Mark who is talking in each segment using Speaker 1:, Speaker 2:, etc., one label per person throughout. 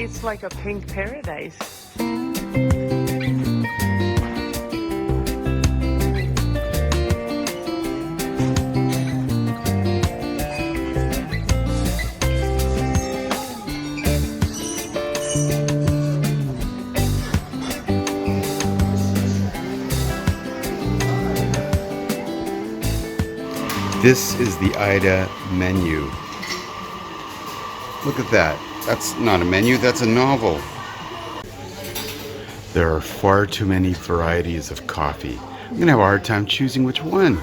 Speaker 1: It's like a pink paradise.
Speaker 2: This is the Ida menu. Look at that. That's not a menu, that's a novel. There are far too many varieties of coffee. I'm gonna have a hard time choosing which one.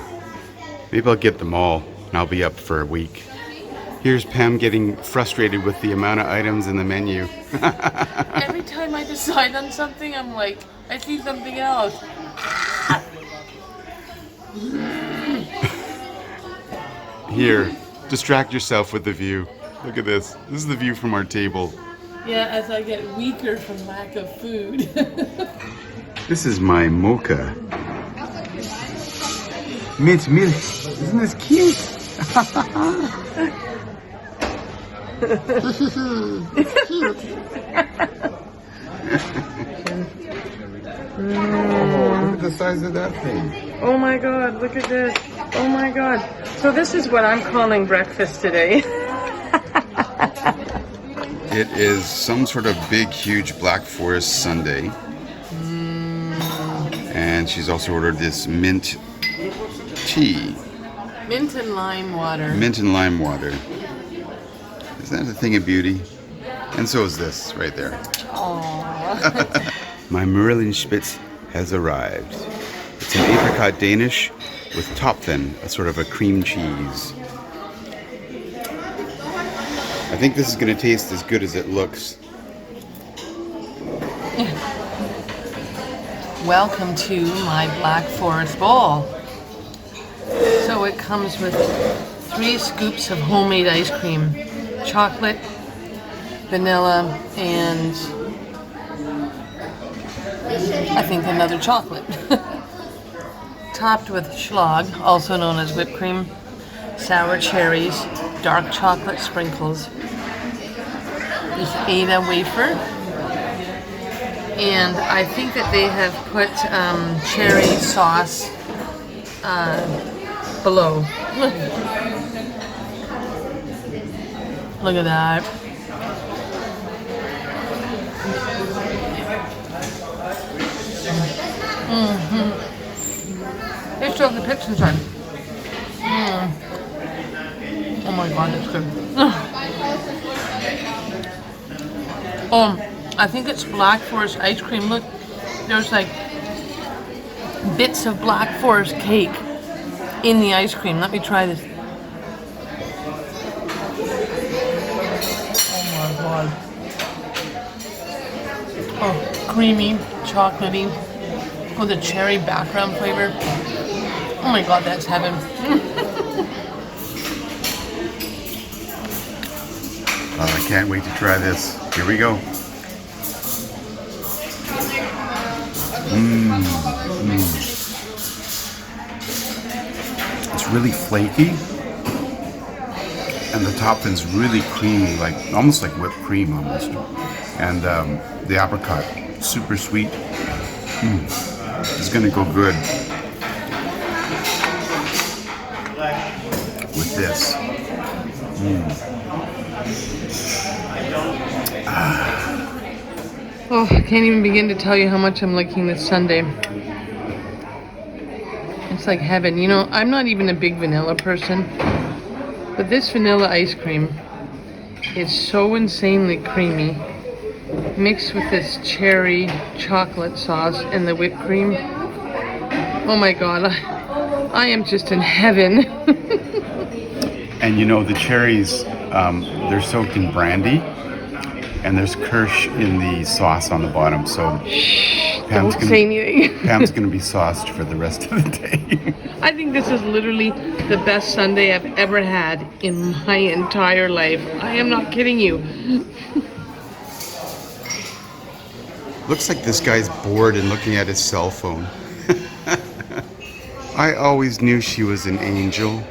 Speaker 2: Maybe I'll get them all and I'll be up for a week. Here's Pam getting frustrated with the amount of items in the menu.
Speaker 1: Every time I decide on something, I'm like, I see something else.
Speaker 2: Here, distract yourself with the view. Look at this. This is the view from our table.
Speaker 1: Yeah, as I get weaker from lack of food.
Speaker 2: This is my mocha. Mint milk. Isn't this cute? Oh, look at the size of that thing.
Speaker 1: Oh my god, look at this. Oh my god. So this is what I'm calling breakfast today.
Speaker 2: It is some sort of big, huge Black Forest sundae. And she's also ordered this mint tea.
Speaker 1: Mint and lime water.
Speaker 2: Mint and lime water. Isn't that a thing of beauty? And so is this right there.
Speaker 1: Aww.
Speaker 2: My Merlin Spitz has arrived. It's an apricot Danish with Topfen, a sort of a cream cheese. I think this is going to taste as good as it looks.
Speaker 1: Welcome to my Black Forest bowl. So it comes with 3 scoops of homemade ice cream. Chocolate, vanilla, and I think another chocolate. Topped with schlag, also known as whipped cream, sour cherries, dark chocolate sprinkles, this Ada wafer, and I think that they have put cherry sauce below. Look at that. They still have the pips inside. Oh my god, that's good. I think it's Black Forest ice cream. Look, there's like bits of Black Forest cake in the ice cream. Let me try this. Oh my god. Oh, creamy, chocolatey, with a cherry background flavor. Oh my god, that's heaven.
Speaker 2: I can't wait to try this. Here we go. It's really flaky, and the topping's really creamy, like almost like whipped cream almost. And the apricot, super sweet. It's gonna go good with this.
Speaker 1: Oh, I can't even begin to tell you how much I'm liking this sundae. It's like heaven. You know, I'm not even a big vanilla person, but this vanilla ice cream is so insanely creamy, mixed with this cherry chocolate sauce and the whipped cream. Oh my god, I am just in heaven.
Speaker 2: And you know, the cherries, they're soaked in brandy. And there's kirsch in the sauce on the bottom, so
Speaker 1: Don't say anything.
Speaker 2: Pam's gonna be sauced for the rest of the day.
Speaker 1: I think this is literally the best sundae I've ever had in my entire life. I am not kidding you.
Speaker 2: Looks like this guy's bored and looking at his cell phone. I always knew she was an angel.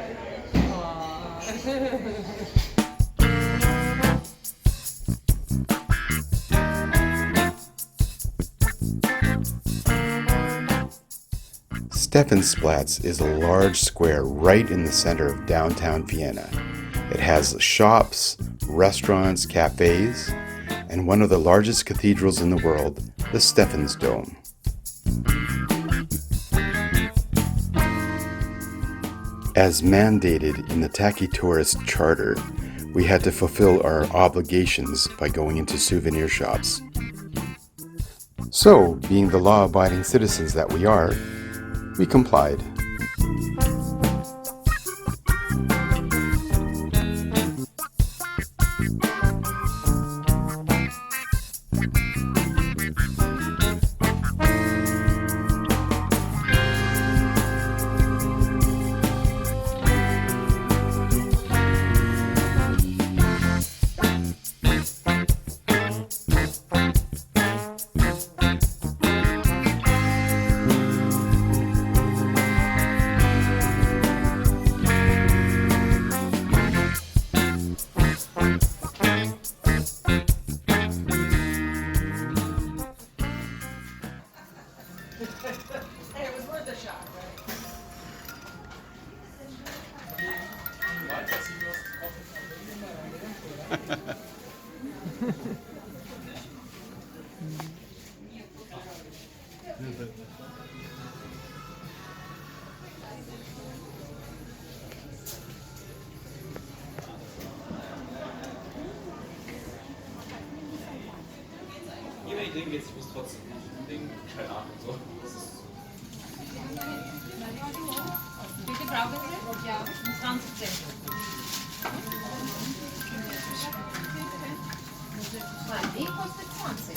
Speaker 2: Stephansplatz is a large square right in the center of downtown Vienna. It has shops, restaurants, cafes, and one of the largest cathedrals in the world, the Stephansdom. As mandated in the Tacky Tourist Charter, we had to fulfill our obligations by going into souvenir shops. So, being the law-abiding citizens that we are, we complied.
Speaker 1: It was worth a shot,
Speaker 3: Jeder Ideen geht, ich muss trotzdem den Teil nach und so.
Speaker 4: Bitte brauchen Sie? Ja, 20 Cent. Die kostet 20.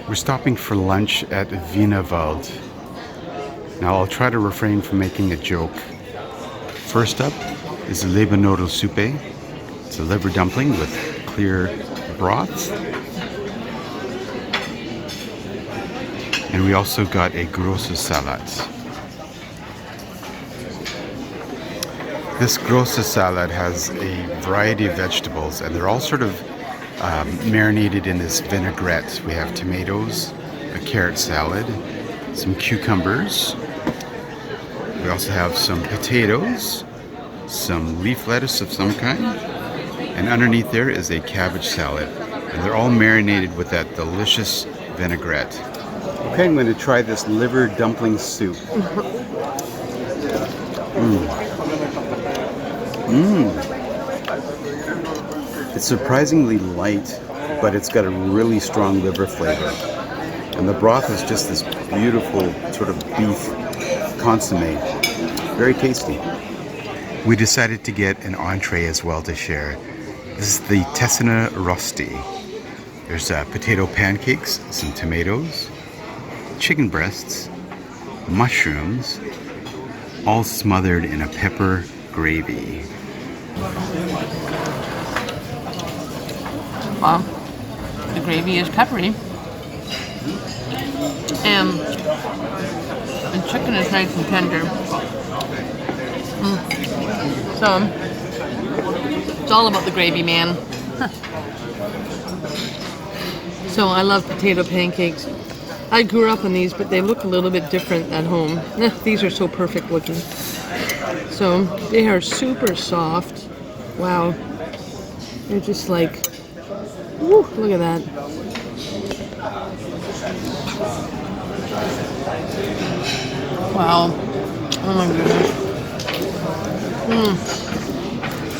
Speaker 2: We're stopping for lunch at Vienna. Now I'll try to refrain from making a joke. First up is the Knödel soupe. It's a liver dumpling with clear broth. And we also got a grosse salad. This grosse salad has a variety of vegetables, and they're all sort of marinated in this vinaigrette. We have tomatoes, a carrot salad, some cucumbers. We also have some potatoes, some leaf lettuce of some kind, and underneath there is a cabbage salad. And they're all marinated with that delicious vinaigrette. Okay, I'm going to try this liver dumpling soup. Mmm. It's surprisingly light, but it's got a really strong liver flavor. And the broth is just this beautiful sort of beef consommé. Very tasty. We decided to get an entree as well to share. This is the Tessiner Rosti. There's potato pancakes, some tomatoes, chicken breasts, mushrooms, all smothered in a pepper gravy.
Speaker 1: Wow, the gravy is peppery. And the chicken is nice and tender. So, it's all about the gravy, man. So, I love potato pancakes. I grew up on these, but they look a little bit different at home. These are so perfect looking. So, they are super soft. Wow. They're just like, woo, look at that. Wow. Oh my goodness.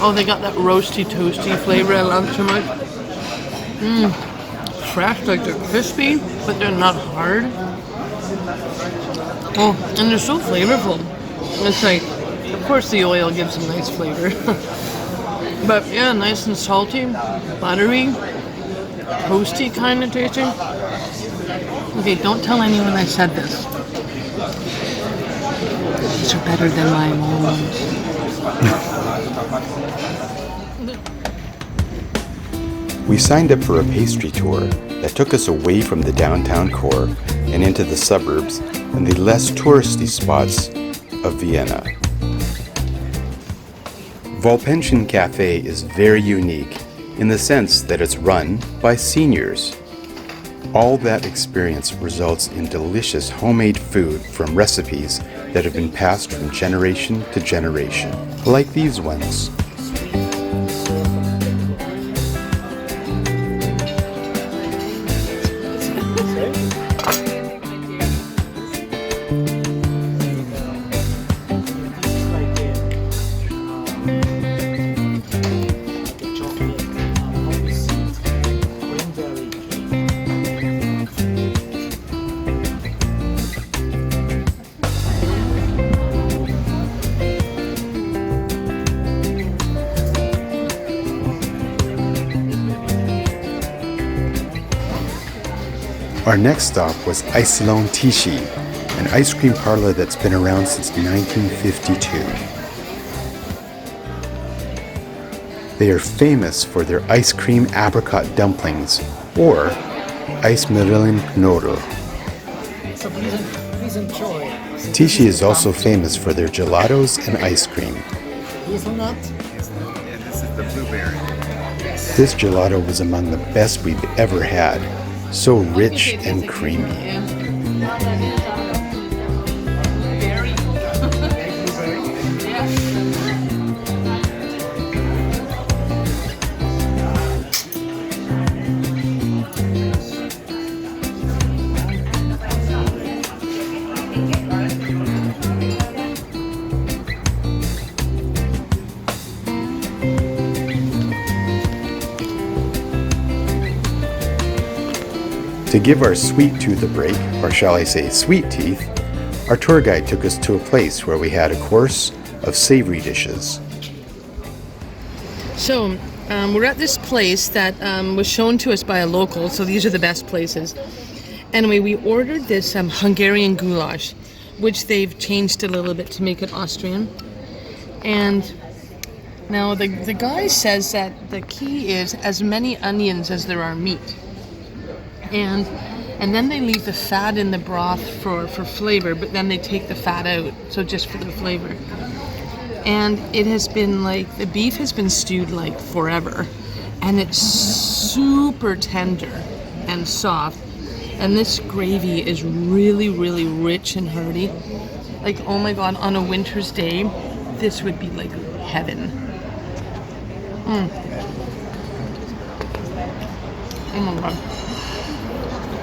Speaker 1: Oh, they got that roasty, toasty flavor I love so much. Fresh, like they're crispy, but they're not hard. Oh, and they're so flavorful. It's like, of course the oil gives them nice flavor. But yeah, nice and salty, buttery, toasty kind of tasting. Okay, don't tell anyone I said this. These are better than my mom's.
Speaker 2: We signed up for a pastry tour that took us away from the downtown core and into the suburbs and the less touristy spots of Vienna. Volpension Cafe is very unique in the sense that it's run by seniors. All that experience results in delicious homemade food from recipes that have been passed from generation to generation, like these ones. Our next stop was Eislone Tisci, an ice cream parlor that's been around since 1952. They are famous for their ice cream apricot dumplings, or Austrian Knödel.
Speaker 5: So please enjoy.
Speaker 2: Tisci is also famous for their gelatos and ice cream.
Speaker 5: Hazelnut.
Speaker 2: And this is the blueberry. This gelato was among the best we've ever had. So rich and creamy. To give our sweet tooth a break, or shall I say sweet teeth, our tour guide took us to a place where we had a course of savory dishes.
Speaker 1: So, we're at this place that was shown to us by a local, so these are the best places. Anyway, we ordered this Hungarian goulash, which they've changed a little bit to make it Austrian. And now the guy says that the key is as many onions as there are meat. And then they leave the fat in the broth for flavor, but then they take the fat out, so just for the flavor. And it has been like, the beef has been stewed like forever, and it's super tender and soft. And this gravy is really, really rich and hearty. Like, oh my God, on a winter's day, this would be like heaven. Oh my God.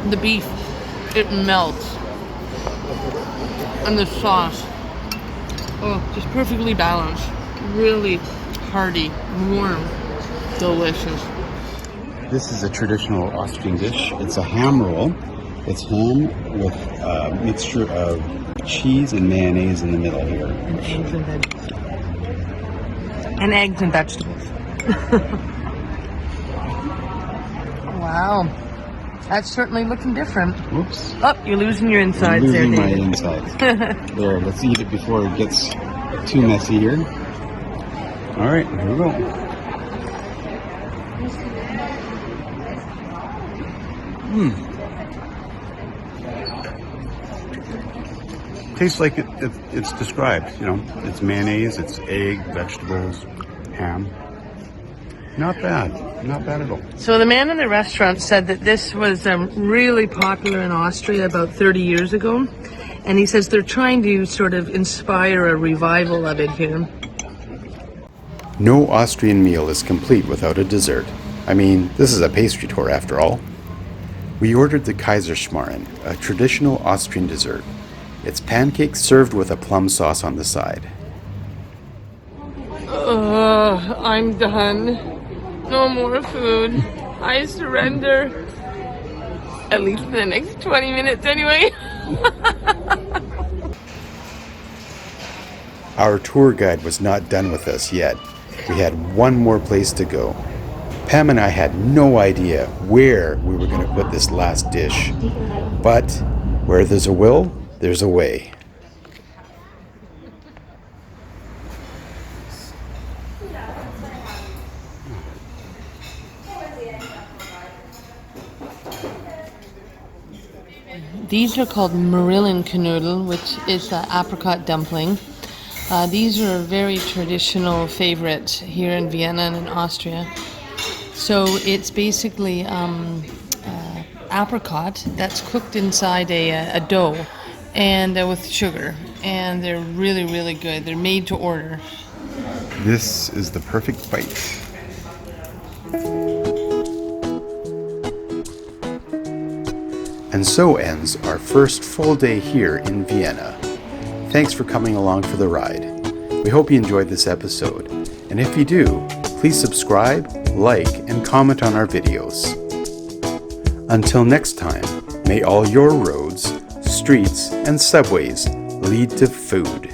Speaker 1: The beef, it melts. And the sauce, oh, just perfectly balanced. Really hearty, warm. Delicious.
Speaker 2: This is a traditional Austrian dish. It's a ham roll. It's ham with a mixture of cheese and mayonnaise in the middle here.
Speaker 1: And eggs and veggies. And eggs and vegetables. Wow. That's certainly looking different.
Speaker 2: Whoops.
Speaker 1: Oh, you're losing your insides
Speaker 2: I'm
Speaker 1: there,
Speaker 2: losing my
Speaker 1: David.
Speaker 2: insides. There, let's eat it before it gets too messy here. All right, here we go. Tastes like it's described, you know. It's mayonnaise, it's egg, vegetables, ham. Not bad. Not bad at all.
Speaker 1: So the man in the restaurant said that this was really popular in Austria about 30 years ago. And he says they're trying to sort of inspire a revival of it here.
Speaker 2: No Austrian meal is complete without a dessert. I mean, this is a pastry tour after all. We ordered the Kaiserschmarren, a traditional Austrian dessert. It's pancakes served with a plum sauce on the side.
Speaker 1: I'm done. No more food. I surrender. At least for the next 20 minutes anyway.
Speaker 2: Our tour guide was not done with us yet. We had one more place to go. Pam and I had no idea where we were going to put this last dish. But where there's a will, there's a way.
Speaker 1: These are called Knödel, which is the apricot dumpling. These are a very traditional favorite here in Vienna and in Austria. So it's basically apricot that's cooked inside a dough and with sugar. And they're really, really good. They're made to order.
Speaker 2: This is the perfect bite. And so ends our first full day here in Vienna. Thanks for coming along for the ride. We hope you enjoyed this episode. And if you do, please subscribe, like, and comment on our videos. Until next time, may all your roads, streets, and subways lead to food.